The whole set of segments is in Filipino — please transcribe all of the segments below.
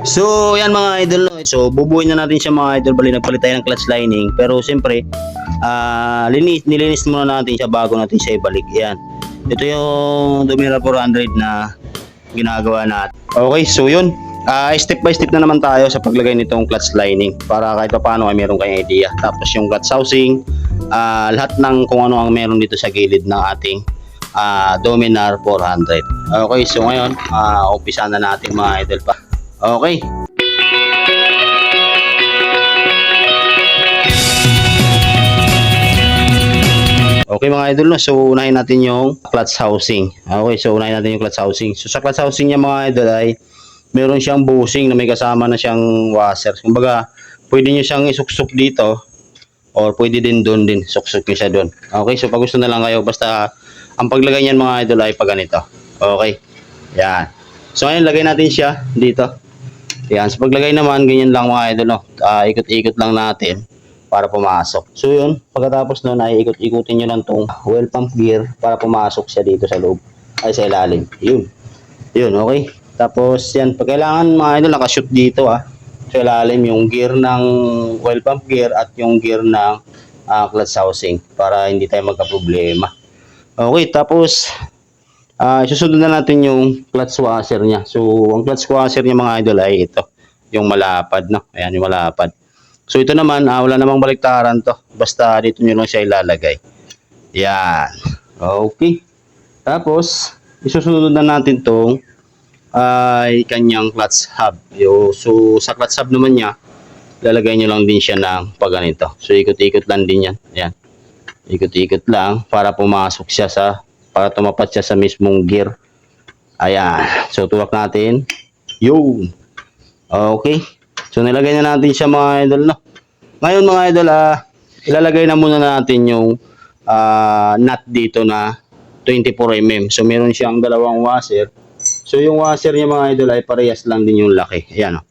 So, yan mga idol. No? So, bubuuin na natin siya mga idol. Bali, nagpalit tayo ng clutch lining. Pero, siyempre, nilinis muna natin siya bago natin siya ibalik. Yan. Ito yung Dominar 400 na ginagawa natin. Okay, so yun. Step by step na naman tayo sa paglagay nitong clutch lining para kahit pa paano ay meron kayong idea. Tapos yung clutch housing, lahat ng kung ano ang meron dito sa gilid ng ating Dominar 400. Okay, so ngayon, umpisa na natin mga idol pa. Okay. Okay mga idol, no? So unahin natin yung clutch housing. Okay, so unahin natin yung clutch housing. So sa clutch housing niya mga idol ay meron siyang bushing na may kasama na siyang washer. Kumbaga, pwede niyo siyang isuksok dito or pwede din doon din. Suksok niyo siya doon. Okay, so pag gusto na lang kayo, basta ang paglagay niyan mga idol ay pag ganito. Okay. Yan. So ngayon lagay natin siya dito. Yan, sa paglagay naman, ganyan lang mga idol, no? Ikot-ikot lang natin para pumasok. So yun, pagkatapos nun ay ikot-ikutin nyo lang tong oil pump gear para pumasok siya dito sa loob, ay sa ilalim. Yun, okay. Tapos yan, pag kailangan mga idol, nakashoot dito sa ilalim yung gear ng oil pump gear at yung gear ng clutch housing para hindi tayo magka-problema. Okay, tapos susunod na natin yung clutch washer niya. So, ang clutch washer niya mga idol ay ito. Yung malapad, no? Ayan, yung malapad. So, ito naman, wala namang baliktaran to. Basta dito nyo lang siya ilalagay. Yan. Okay. Tapos, isusunod na natin tong ay kanyang clutch hub. So, sa clutch hub naman niya, lalagay nyo lang din siya ng pagganito. So, ikot-ikot lang din yan. Ayan. Ikot-ikot lang para pumasok siya para tumapat siya sa mismong gear. Ayan. So, tulak natin. Yun. Okay. So, nilagay na natin siya mga idol, no? Ngayon mga idol, ilalagay na muna natin yung nut dito na 24mm. So, meron siyang dalawang washer. So, yung washer niya mga idol ay parehas lang din yung laki. Ayan, no?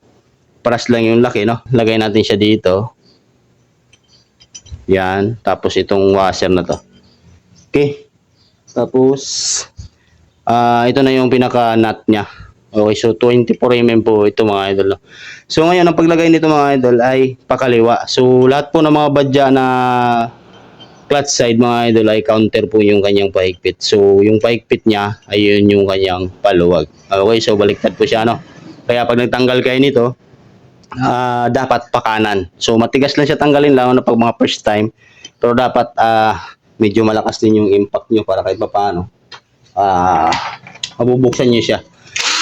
Paras lang yung laki, no? Lagay natin siya dito. Yan. Tapos, itong washer na to. Okay. Tapos, ito na yung pinaka-nut niya. Okay, so 24mm po ito mga idol. So ngayon, ang paglagay nito mga idol ay pakaliwa. So lahat po ng mga badya na clutch side mga idol ay counter po yung kanyang pahigpit. So yung pahigpit niya ay yun yung kanyang paluwag. Okay, so baliktad po siya, no? Kaya pag nagtanggal kayo nito, dapat pakanan. So matigas lang siya tanggalin lang na pag mga first time. Pero dapat medyo malakas din yung impact nyo para kahit pa paano mabubuksan nyo siya.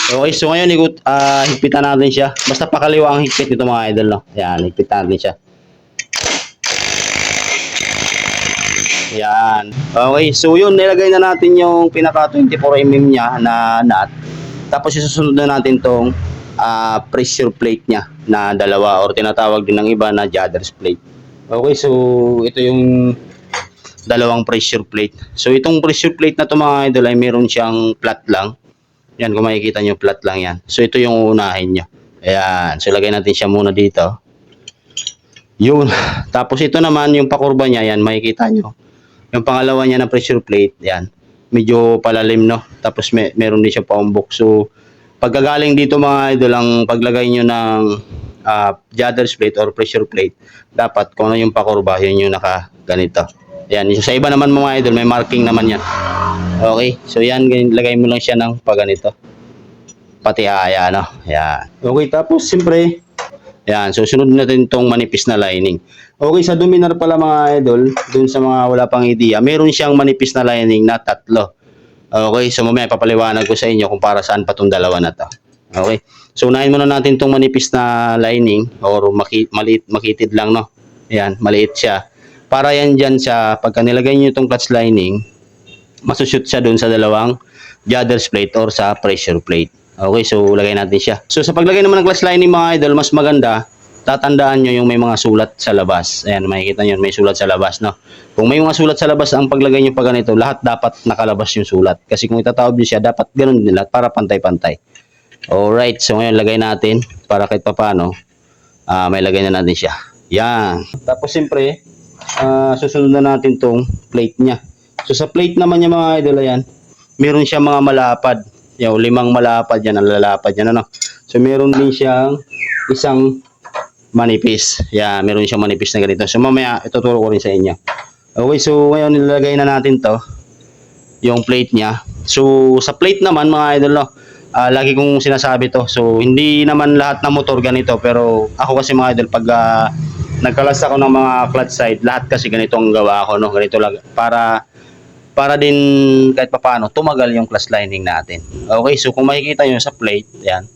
Okay, so ngayon higpitan natin siya. Basta pakaliwa ang higpit nito mga idol, no? Yan, higpitan natin siya. Yan. Okay, so yun, nilagay na natin yung pinaka 24mm niya na nut. Tapos isusunod na natin tong pressure plate niya na dalawa or tinatawag din ng iba na Jadder's plate. Okay, so ito yung dalawang pressure plate. So itong pressure plate na to mga idol ay meron siyang flat lang. Yan, kung makikita nyo, flat lang yan. So ito yung unahin nyo. Ayan, so lagay natin siya muna dito. Yun. Tapos ito naman yung pakurba niya, yan, makikita nyo. Yung pangalawa niya na pressure plate, yan. Medyo palalim, no? Tapos meron din siya paumbok. So pagkagaling dito mga idol, ang paglagay nyo ng Jadder's plate or pressure plate, dapat kung ano yung pakurba, yun yung nakaganito. Yan, sa iba naman mga idol, may marking naman yan. Okay, so yan, lagay mo lang siya ng paganito. Pati no? Yan. Okay, tapos siyempre, yan, so sunod natin itong manipis na lining. Okay, sa Dominar pala mga idol, dun sa mga wala pang idea, meron siyang manipis na lining na 3. Okay, so mamaya papaliwanag ko sa inyo kung para saan pa itong dalawa na to. Okay, so unahin muna natin itong manipis na lining or maliit, makitid lang, no? Yan, maliit siya. Para yan dyan sa pagka nilagay nyo itong clutch lining, masushoot siya dun sa dalawang Jadder's plate or sa pressure plate. Okay, so lagay natin siya. So sa paglagay naman ng clutch lining mga idol, mas maganda, tatandaan nyo yung may mga sulat sa labas. Ayan, makikita nyo, may sulat sa labas, no? Kung may mga sulat sa labas, ang paglagay nyo pa ganito, lahat dapat nakalabas yung sulat. Kasi kung itatawag nyo siya, dapat ganun din lahat para pantay-pantay. Alright, so ngayon lagay natin para kahit pa paano, may lagay na natin siya. Yan. Tapos siyempre, susunod na natin tong plate niya. So sa plate naman niya mga idol, ayan, meron siya mga malapad. Yung 5 malapad yan, ang lalapad yan, ano. So, meron din siyang isang manipis. Yan, meron siyang manipis na ganito. So, mamaya, ituturo ko rin sa inyo. Okay, so, ngayon, nilalagay na natin to, yung plate niya. So, sa plate naman, mga idol, no, lagi kong sinasabi to. So, hindi naman lahat ng motor ganito. Pero, ako kasi, mga idol, pag nagkalas ako ng mga clutch side, lahat kasi ganito ang gawa ko, no. Ganito lang, para din kahit papaano tumagal yung clutch lining natin. Okay, so kung makikita nyo sa plate, yan.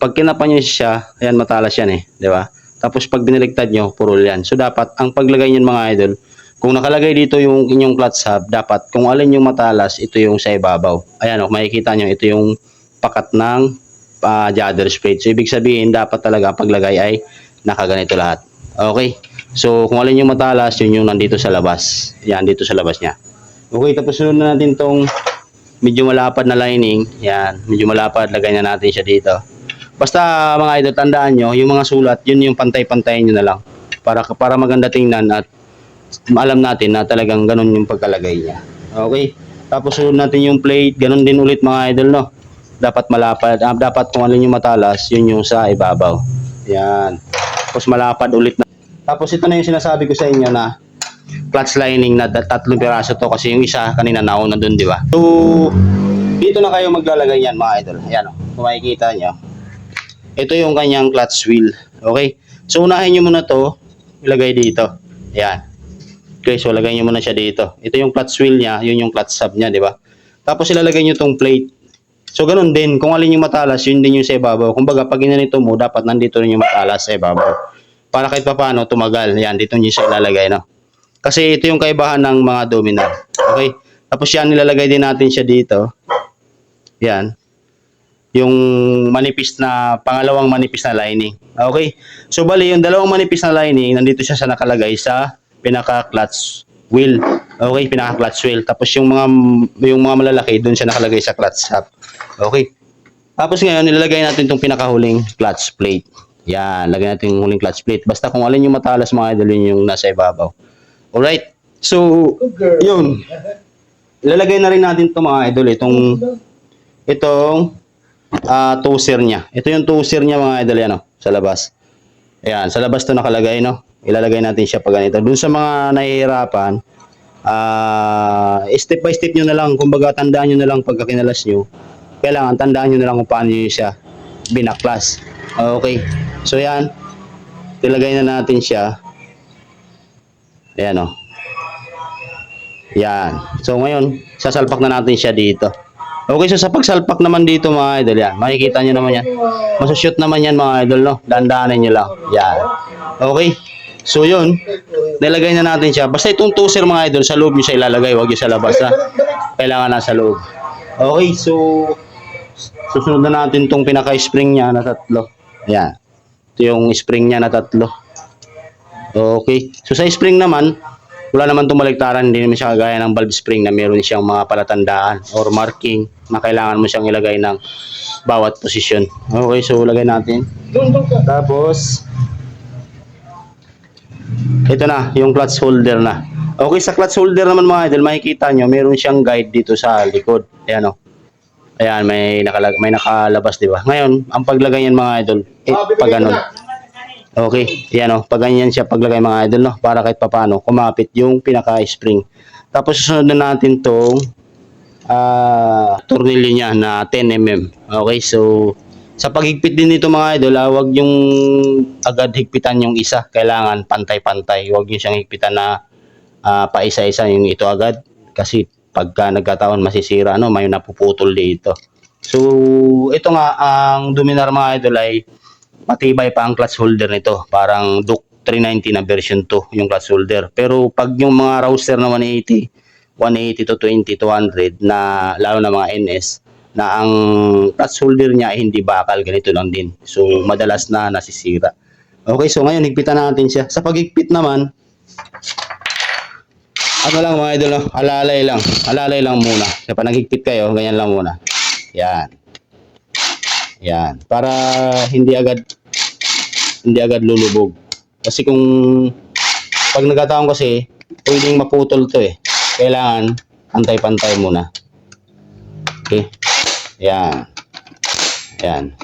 Pag kinapa nyo siya, ayan, matalas yan eh, di ba? Tapos pag biniligtad nyo, purol yan. So dapat, ang paglagay nyo mga idol, kung nakalagay dito yung inyong clutch hub, dapat kung alin yung matalas, ito yung sa ibabaw. Ayan, makikita nyo, ito yung pakat ng jadder's plate. So ibig sabihin, dapat talaga paglagay ay nakaganito lahat. Okay, so kung alin yung matalas, yun yung nandito sa labas. Yan, dito sa labas niya. Okay, tapos sunod na natin tong medyo malapad na lining. Yan, medyo malapad, lagay na natin siya dito. Basta mga idol, tandaan nyo, yung mga sulat, yun yung pantay-pantayin nyo na lang. Para maganda tingnan at alam natin na talagang ganun yung pagkalagay niya. Okay, tapos sunod natin yung plate, ganun din ulit mga idol, no? Dapat malapad, dapat kung alin yung matalas, yun yung sa ibabaw. Yan, tapos malapad ulit na. Tapos ito na yung sinasabi ko sa inyo na clutch lining na 3 piraso to kasi yung isa kanina nauna dun, di ba? So, dito na kayo maglalagay yan mga idol. Ayan o, kung makikita nyo. Ito yung kanyang clutch wheel. Okay? So, unahin nyo muna to, ilagay dito. Ayan. Okay, so lagay nyo muna siya dito. Ito yung clutch wheel niya, yun yung clutch hub niya, di ba? Tapos ilalagay nyo tong plate. So, ganun din. Kung alin yung matalas, yun din yung sa ibabaw. Kumbaga, pag inanito mo, dapat nandito rin yung matalas sa ibabaw. Para kahit paano tumagal. Yan, dito nyo siya ilalagay, no? Kasi ito yung kaibahan ng mga dominar. Okay? Tapos yan, nilalagay din natin siya dito. Yan. Yung manipis na, pangalawang manipis na lining. Okay? So, bali, yung dalawang manipis na lining, nandito siya sa nakalagay sa pinaka-clutch wheel. Okay? Pinaka-clutch wheel. Tapos yung mga malalaki, doon siya nakalagay sa clutch hub. Okay? Tapos ngayon, nilalagay natin itong pinakahuling clutch plate. Yan. Lagay natin yung huling clutch plate. Basta kung alin yung matalas mga idol, yun yung nasa ibabaw. Alright. So, yun. Ilalagay na rin natin ito mga idol. Itong toaster niya. Ito yung toaster niya mga idol yan, sa labas. Ayan, sa labas to nakalagay, no? Ilalagay natin siya pag ganito. Dun sa mga nahihirapan, step by step nyo na lang. Kumbaga, tandaan nyo na lang pagka kinalas nyo. Kailangan, tandaan nyo na lang kung paano nyo siya binaklas. Okay. So, yan. Ilagay na natin siya. Ayan o. Yan. So ngayon, sasalpak na natin siya dito. Okay, so sa pagsalpak naman dito mga idol, yan. Makikita nyo naman yan. Masushoot naman yan mga idol, no? Dandahanin nyo lang. Yan. Okay. So yun, nilagay na natin siya. Basta itong toaster mga idol, sa loob nyo siya ilalagay. Huwag nyo sa labas, ha? Kailangan nasa loob. Okay, so susunod na natin itong pinaka-spring niya na 3. Yan. Ito yung spring niya na 3. Okay. So sa spring naman, wala naman itong baliktaran. Hindi naman siya kagaya ng valve spring na meron siyang mga palatandaan or marking na kailangan mo siyang ilagay ng bawat posisyon. Okay, so lagay natin. Tapos, ito na, yung clutch holder na. Okay, sa clutch holder naman mga idol, makikita nyo, meron siyang guide dito sa likod. Ayan o. Ayan, may nakalabas, di ba? Ngayon, ang paglagay yan mga idol, pag ganun. Okay, yan o, pag ganyan siya paglagay mga idol, no? Para kahit papano, kumapit yung pinaka-spring. Tapos susunod na natin tong tornilyo niya na 10mm. Okay, so sa paghigpit din nito mga idol, wag yung agad higpitan yung isa. Kailangan pantay-pantay. Wag yung siyang higpitan na paisa-isa yung ito agad. Kasi pagka nagkataon masisira, no, may napuputol dito. So, ito nga, ang Dominar mga idol ay matibay pa ang clutch holder nito. Parang Duke 390 na version 2 yung clutch holder. Pero pag yung mga Rouster na 180 to 20 to 100 na lalo na mga NS na ang clutch holder niya ay hindi bakal, ganito lang din. So madalas na nasisira. Okay, so ngayon higpitan natin siya. Sa paghigpit naman, ano lang mga idol, alalay lang muna. Kapag naghigpit kayo, ganyan lang muna. Yan. Yan, para hindi agad lulubog. Kasi kung pag nagkataon kasi, pwedeng maputol to eh. Kailangan pantay-pantay muna. Okay. Yan. Yan.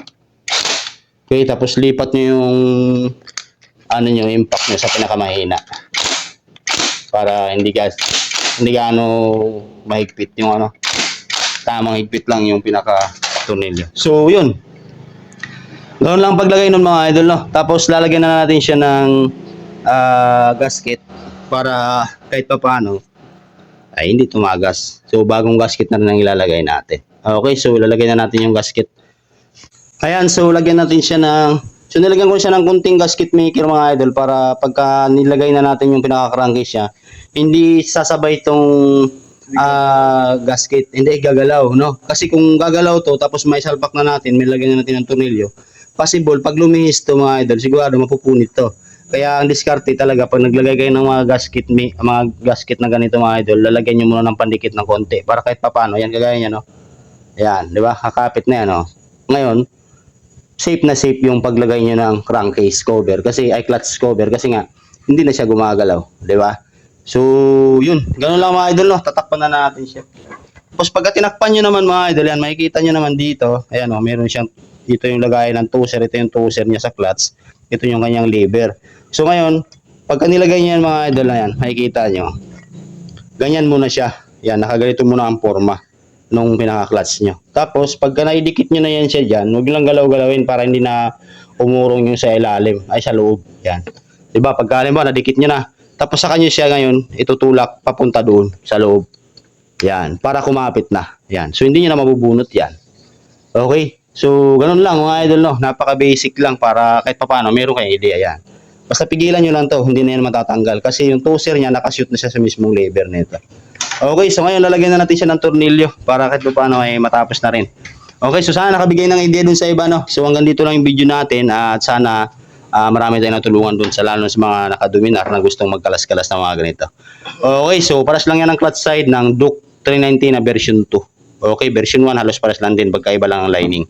Okay, tapos lipat nyo yung ano nyo, impact nyo sa pinakamahina. Para hindi gaano mahigpit yung ano. Tamang higpit lang yung pinaka-tornilyo. So, yun. Ganoon lang paglagay ng mga idol, no? Tapos lalagyan na natin siya ng gasket para kahit pa paano ay hindi tumagas. So, bagong gasket na rin ang ilalagay natin. Okay, so ilalagay na natin yung gasket. Ayan, so lagyan natin siya ng... So, nilagyan ko siya ng kunting gasket maker mga idol para pagka nilagay na natin yung pinaka-crankcase siya, hindi sasabay itong gasket, hindi gagalaw, no? Kasi kung gagalaw to, tapos may salpak na natin, may lagyan na natin ng tornilyo, possible, pag lumihis to mga idol, sigurado mapupunit to. Kaya ang diskarte talaga, pag naglagay kayo ng mga gasket na ganito mga idol, lalagyan nyo muna ng pandikit ng konti, para kahit papano, yan, kagaya niya, no? Ayan, di ba? Kakapit na yan, no? Ngayon, safe na safe yung paglagay nyo ng crankcase cover kasi ay clutch cover kasi nga hindi na siya gumagalaw, di ba? So, yun, ganoon lang mga idol, no? Tatakpan na natin siya. Tapos pagka tinakpan nyo naman mga idol, yan, makikita nyo naman dito, ayan o, meron siyang, dito yung lagayan ng toser, ito yung toser niya sa clutch, ito yung kanyang lever. So ngayon, pagka nilagay nyo yan mga idol na yan, makikita nyo, ganyan muna siya, yan, nakaganito muna ang forma nung pinaka-clutch nyo. Tapos, pagka naidikit nyo na yan siya dyan, huwag lang galaw-galawin para hindi na umurong yung sa ilalim, ay sa loob. Yan. Diba? Pagka halimbawa, nadikit nyo na. Tapos sa kanyo siya ngayon, itutulak papunta doon sa loob. Yan. Para kumapit na. Yan. So, hindi nyo na mabubunot yan. Okay? So, ganun lang mga idol, no? Napaka-basic lang para kahit paano, meron kayong idea yan. Basta pigilan nyo lang to, hindi na yan matatanggal. Kasi yung toser niya, nakashoot na siya sa mismong lever nito. Okay, so ngayon lalagyan na natin siya ng tornilyo para kahit paano ay matapos na rin. Okay, so sana nakabigay ng idea dun sa iba, no? So hanggang dito lang yung video natin at sana marami tayong natulungan dun sa lalo sa mga nakadominar na gustong magkalas-kalas ng mga ganito. Okay, so paras lang yan ang clutch side ng Duke 390 na version 2. Okay, version 1 halos paras lang din, pagkaiba lang ang lining.